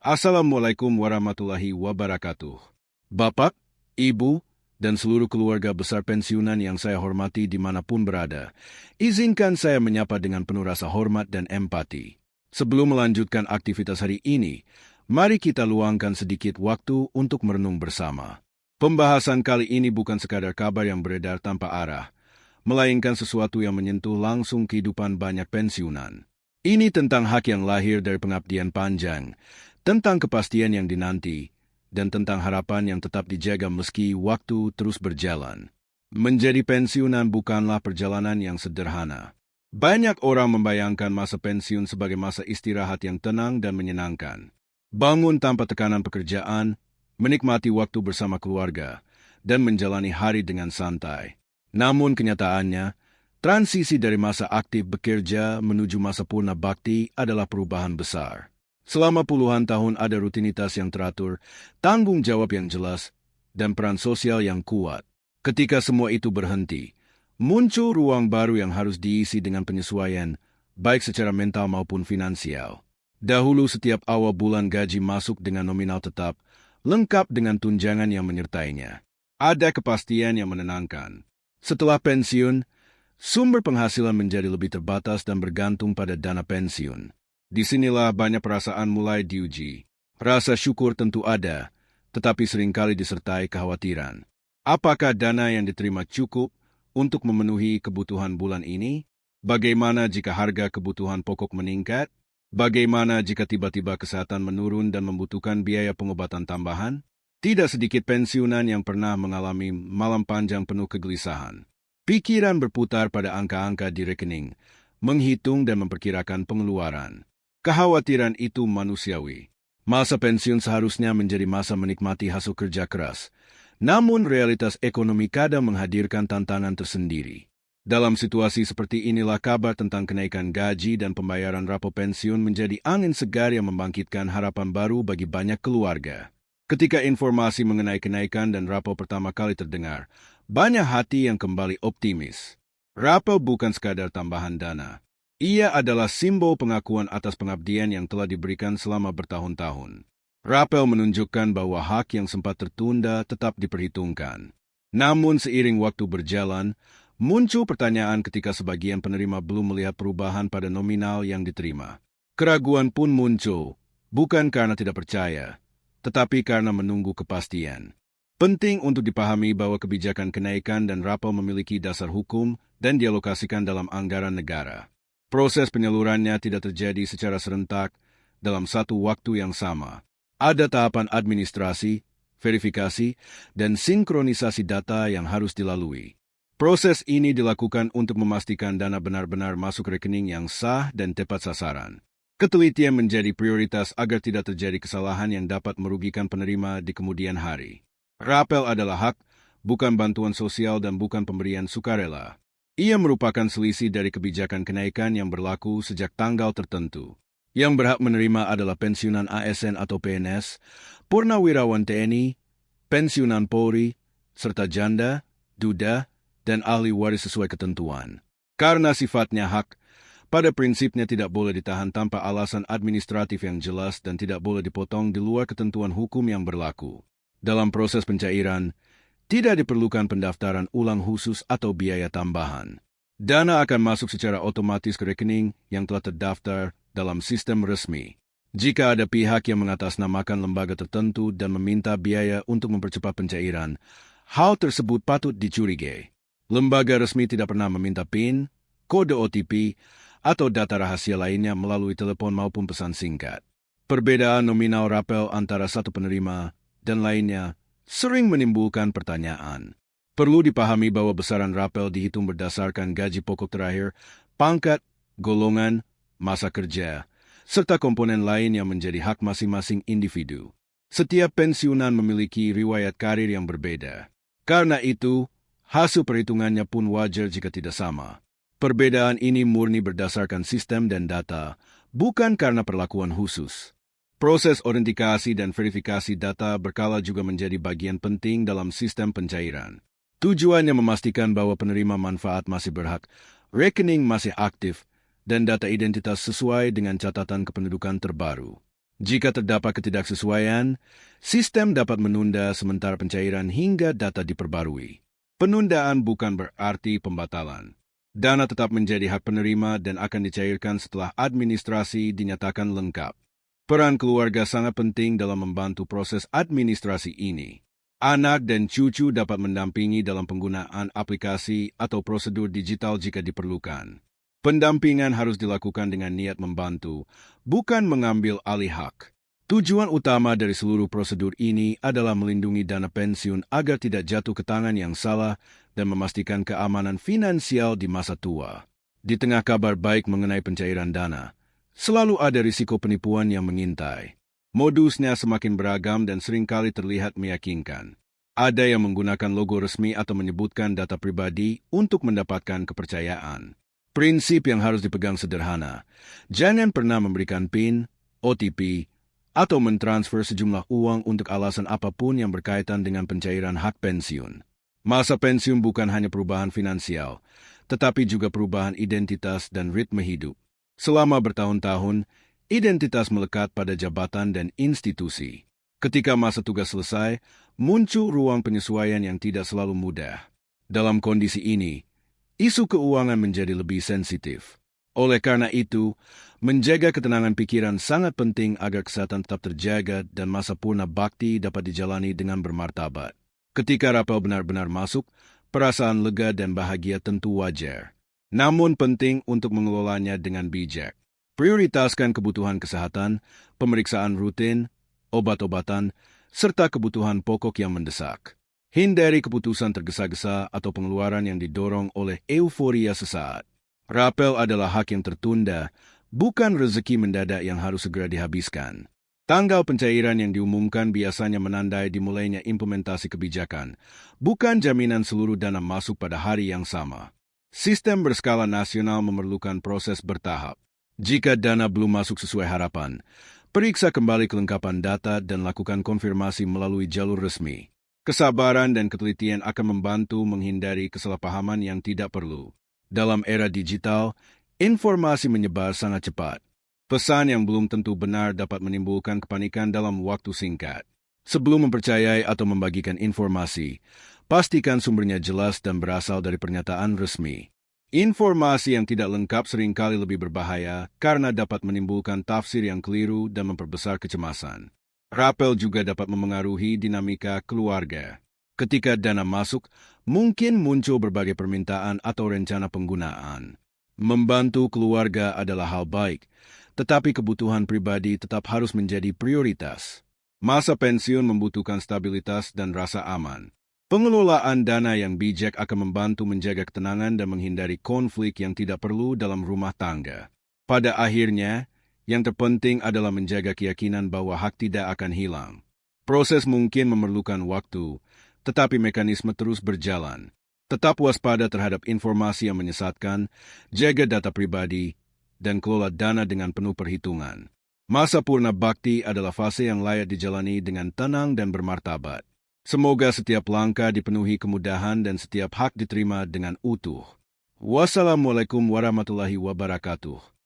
Assalamualaikum warahmatullahi wabarakatuh. Bapak, Ibu, dan seluruh keluarga besar pensiunan yang saya hormati dimanapun berada, izinkan saya menyapa dengan penuh rasa hormat dan empati. Sebelum melanjutkan aktivitas hari ini, mari kita luangkan sedikit waktu untuk merenung bersama. Pembahasan kali ini bukan sekadar kabar yang beredar tanpa arah, melainkan sesuatu yang menyentuh langsung kehidupan banyak pensiunan. Ini tentang hak yang lahir dari pengabdian panjang, tentang kepastian yang dinanti, dan tentang harapan yang tetap dijaga meski waktu terus berjalan. Menjadi pensiunan bukanlah perjalanan yang sederhana. Banyak orang membayangkan masa pensiun sebagai masa istirahat yang tenang dan menyenangkan. Bangun tanpa tekanan pekerjaan, menikmati waktu bersama keluarga, dan menjalani hari dengan santai. Namun kenyataannya, transisi dari masa aktif bekerja menuju masa purna bakti adalah perubahan besar. Selama puluhan tahun ada rutinitas yang teratur, tanggung jawab yang jelas, dan peran sosial yang kuat. Ketika semua itu berhenti, muncul ruang baru yang harus diisi dengan penyesuaian, baik secara mental maupun finansial. Dahulu setiap awal bulan gaji masuk dengan nominal tetap, lengkap dengan tunjangan yang menyertainya. Ada kepastian yang menenangkan. Setelah pensiun, sumber penghasilan menjadi lebih terbatas dan bergantung pada dana pensiun. Disinilah banyak perasaan mulai diuji. Rasa syukur tentu ada, tetapi seringkali disertai kekhawatiran. Apakah dana yang diterima cukup untuk memenuhi kebutuhan bulan ini? Bagaimana jika harga kebutuhan pokok meningkat? Bagaimana jika tiba-tiba kesehatan menurun dan membutuhkan biaya pengobatan tambahan? Tidak sedikit pensiunan yang pernah mengalami malam panjang penuh kegelisahan. Pikiran berputar pada angka-angka di rekening, menghitung dan memperkirakan pengeluaran. Kekhawatiran itu manusiawi. Masa pensiun seharusnya menjadi masa menikmati hasil kerja keras. Namun realitas ekonomi kadang menghadirkan tantangan tersendiri. Dalam situasi seperti inilah kabar tentang kenaikan gaji dan pembayaran rapor pensiun menjadi angin segar yang membangkitkan harapan baru bagi banyak keluarga. Ketika informasi mengenai kenaikan dan rapor pertama kali terdengar, banyak hati yang kembali optimis. Rapor bukan sekadar tambahan dana. Ia adalah simbol pengakuan atas pengabdian yang telah diberikan selama bertahun-tahun. Rapel menunjukkan bahwa hak yang sempat tertunda tetap diperhitungkan. Namun seiring waktu berjalan, muncul pertanyaan ketika sebagian penerima belum melihat perubahan pada nominal yang diterima. Keraguan pun muncul, bukan karena tidak percaya, tetapi karena menunggu kepastian. Penting untuk dipahami bahwa kebijakan kenaikan dan rapel memiliki dasar hukum dan dialokasikan dalam anggaran negara. Proses penyalurannya tidak terjadi secara serentak dalam satu waktu yang sama. Ada tahapan administrasi, verifikasi, dan sinkronisasi data yang harus dilalui. Proses ini dilakukan untuk memastikan dana benar-benar masuk rekening yang sah dan tepat sasaran. Ketelitian menjadi prioritas agar tidak terjadi kesalahan yang dapat merugikan penerima di kemudian hari. Rapel adalah hak, bukan bantuan sosial dan bukan pemberian sukarela. Ia merupakan selisih dari kebijakan kenaikan yang berlaku sejak tanggal tertentu. Yang berhak menerima adalah pensiunan ASN atau PNS, purnawirawan TNI, pensiunan Polri, serta janda, duda, dan ahli waris sesuai ketentuan. Karena sifatnya hak, pada prinsipnya tidak boleh ditahan tanpa alasan administratif yang jelas dan tidak boleh dipotong di luar ketentuan hukum yang berlaku. Dalam proses pencairan, tidak diperlukan pendaftaran ulang khusus atau biaya tambahan. Dana akan masuk secara otomatis ke rekening yang telah terdaftar dalam sistem resmi. Jika ada pihak yang mengatasnamakan lembaga tertentu dan meminta biaya untuk mempercepat pencairan, hal tersebut patut dicurigai. Lembaga resmi tidak pernah meminta PIN, kode OTP, atau data rahasia lainnya melalui telepon maupun pesan singkat. Perbedaan nominal rapel antara satu penerima dan lainnya sering menimbulkan pertanyaan. Perlu dipahami bahwa besaran rapel dihitung berdasarkan gaji pokok terakhir, pangkat, golongan, masa kerja, serta komponen lain yang menjadi hak masing-masing individu. Setiap pensiunan memiliki riwayat karir yang berbeda. Karena itu, hasil perhitungannya pun wajar jika tidak sama. Perbedaan ini murni berdasarkan sistem dan data, bukan karena perlakuan khusus. Proses autentikasi dan verifikasi data berkala juga menjadi bagian penting dalam sistem pencairan. Tujuannya memastikan bahwa penerima manfaat masih berhak, rekening masih aktif, dan data identitas sesuai dengan catatan kependudukan terbaru. Jika terdapat ketidaksesuaian, sistem dapat menunda sementara pencairan hingga data diperbarui. Penundaan bukan berarti pembatalan. Dana tetap menjadi hak penerima dan akan dicairkan setelah administrasi dinyatakan lengkap. Peran keluarga sangat penting dalam membantu proses administrasi ini. Anak dan cucu dapat mendampingi dalam penggunaan aplikasi atau prosedur digital jika diperlukan. Pendampingan harus dilakukan dengan niat membantu, bukan mengambil alih hak. Tujuan utama dari seluruh prosedur ini adalah melindungi dana pensiun agar tidak jatuh ke tangan yang salah dan memastikan keamanan finansial di masa tua. Di tengah kabar baik mengenai pencairan dana, selalu ada risiko penipuan yang mengintai. Modusnya semakin beragam dan seringkali terlihat meyakinkan. Ada yang menggunakan logo resmi atau menyebutkan data pribadi untuk mendapatkan kepercayaan. Prinsip yang harus dipegang sederhana. Jangan pernah memberikan PIN, OTP, atau mentransfer sejumlah uang untuk alasan apapun yang berkaitan dengan pencairan hak pensiun. Masa pensiun bukan hanya perubahan finansial, tetapi juga perubahan identitas dan ritme hidup. Selama bertahun-tahun, identitas melekat pada jabatan dan institusi. Ketika masa tugas selesai, muncul ruang penyesuaian yang tidak selalu mudah. Dalam kondisi ini, isu keuangan menjadi lebih sensitif. Oleh karena itu, menjaga ketenangan pikiran sangat penting agar kesehatan tetap terjaga dan masa purna bakti dapat dijalani dengan bermartabat. Ketika rapel benar-benar masuk, perasaan lega dan bahagia tentu wajar. Namun penting untuk mengelolanya dengan bijak. Prioritaskan kebutuhan kesehatan, pemeriksaan rutin, obat-obatan, serta kebutuhan pokok yang mendesak. Hindari keputusan tergesa-gesa atau pengeluaran yang didorong oleh euforia sesaat. Rapel adalah hak yang tertunda, bukan rezeki mendadak yang harus segera dihabiskan. Tanggal pencairan yang diumumkan biasanya menandai dimulainya implementasi kebijakan, bukan jaminan seluruh dana masuk pada hari yang sama. Sistem berskala nasional memerlukan proses bertahap. Jika dana belum masuk sesuai harapan, periksa kembali kelengkapan data dan lakukan konfirmasi melalui jalur resmi. Kesabaran dan ketelitian akan membantu menghindari kesalahpahaman yang tidak perlu. Dalam era digital, informasi menyebar sangat cepat. Pesan yang belum tentu benar dapat menimbulkan kepanikan dalam waktu singkat. Sebelum mempercayai atau membagikan informasi, pastikan sumbernya jelas dan berasal dari pernyataan resmi. Informasi yang tidak lengkap seringkali lebih berbahaya karena dapat menimbulkan tafsir yang keliru dan memperbesar kecemasan. Rapel juga dapat memengaruhi dinamika keluarga. Ketika dana masuk, mungkin muncul berbagai permintaan atau rencana penggunaan. Membantu keluarga adalah hal baik, tetapi kebutuhan pribadi tetap harus menjadi prioritas. Masa pensiun membutuhkan stabilitas dan rasa aman. Pengelolaan dana yang bijak akan membantu menjaga ketenangan dan menghindari konflik yang tidak perlu dalam rumah tangga. Pada akhirnya, yang terpenting adalah menjaga keyakinan bahwa hak tidak akan hilang. Proses mungkin memerlukan waktu, tetapi mekanisme terus berjalan. Tetap waspada terhadap informasi yang menyesatkan, jaga data pribadi, dan kelola dana dengan penuh perhitungan. Masa purna bakti adalah fase yang layak dijalani dengan tenang dan bermartabat. Semoga setiap langkah dipenuhi kemudahan dan setiap hak diterima dengan utuh. Wassalamualaikum warahmatullahi wabarakatuh.